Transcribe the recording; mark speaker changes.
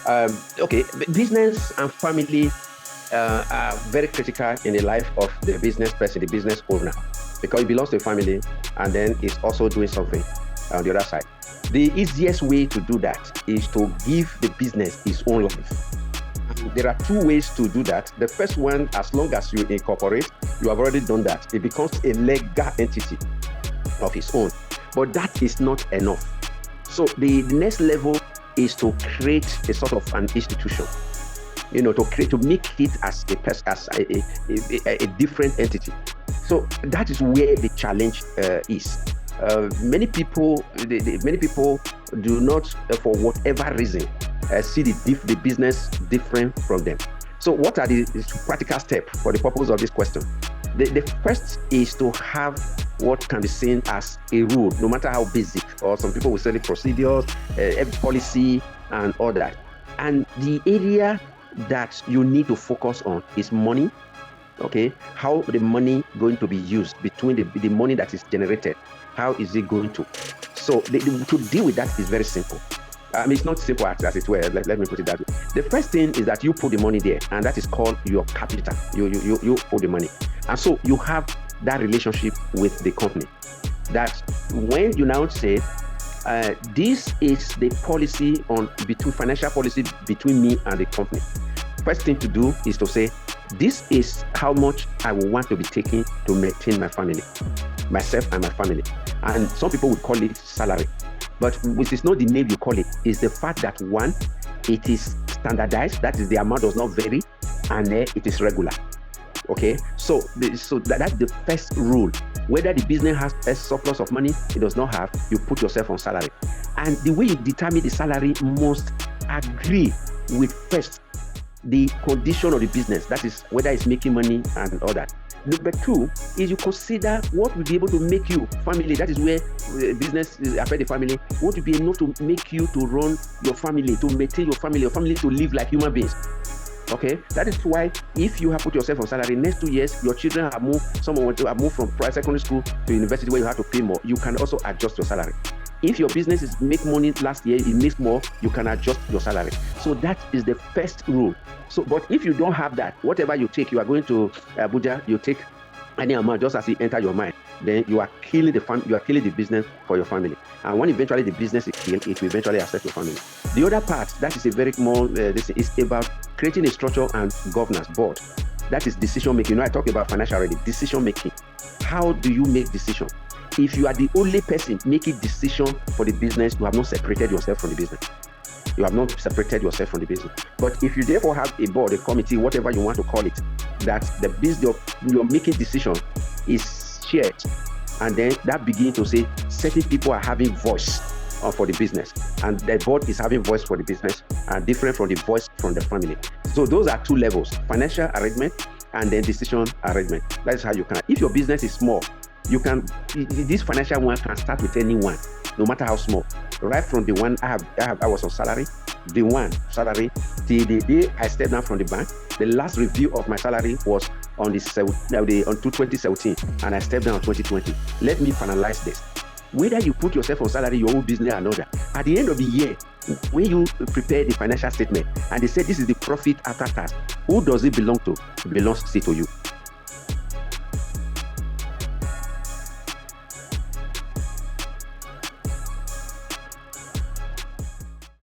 Speaker 1: Okay, business and family are very critical in the life of the business person, the business owner, because it belongs to a family and then it's also doing something on the other side. The easiest way to do that is to give the business its own life. And there are two ways to do that. The first one, as long as you incorporate, you have already done that. It becomes a legal entity of its own. But that is not enough. So the next level is to create a sort of an institution. To make it as a different entity. So that is where the challenge is. Many people do not, for whatever reason, see the business different from them. So what are the practical steps for the purpose of this question? The first is to have what can be seen as a rule, no matter how basic, or some people will say the procedures, policy, and all that. And the area that you need to focus on is money. Okay, how the money going to be used, between the money that is generated, how is it going to? So to deal with that is very simple. It's not simple as it were. Let me put it that way. The first thing is that you put the money there, and that is called your capital. You put the money, and so you have that relationship with the company. That when you now say, this is the policy between financial policy between me and the company. First thing to do is to say, this is how much I will want to be taking to maintain my family, myself and my family. And some people would call it salary, but which is not the name you call it. It's the fact that one, it is standardized, that is the amount does not vary, and it is regular. Okay, so that's the first rule. Whether the business has a surplus of money, it does not have, you put yourself on salary. And the way you determine the salary must agree with first the condition of the business, that is whether it's making money and all that. Number two is you consider what will be able to make you family. That is where business affect the family. What will be enough to make you to run your family, to maintain your family to live like human beings. Okay, that is why if you have put yourself on salary, next 2 years your children have moved, someone have moved from secondary school to university where you have to pay more, you can also adjust your salary. If your business is make money last year, it makes more, you can adjust your salary. So that is the first rule. So, but if you don't have that, whatever you take, you are going to Abuja, you take any amount just as it enter your mind, then you are killing the business for your family. And when eventually the business is killed, it will eventually affect your family. The other part, that is a very small, this is about creating a structure and governance board. That is decision making. I talked about financial already. Decision making. How do you make decision? If you are the only person making decision for the business, you have not separated yourself from the business. You have not separated yourself from the business. But if you therefore have a board, a committee, whatever you want to call it, that the business you're making decision is shared, and then that begins to say certain people are having voice for the business, and the board is having voice for the business, and different from the voice from the family. So those are two levels: financial arrangement and then decision arrangement. That's how you can. If your business is small, you can. This financial one can start with anyone, no matter how small. Right from the one I was on salary, the one salary, till the day I stepped down from the bank. The last review of my salary was on 2017, and I stepped down in 2020. Let me finalize this. Whether you put yourself on salary, your own business, or another, at the end of the year, when you prepare the financial statement and they say this is the profit after tax, who does it belong to? It belongs to you.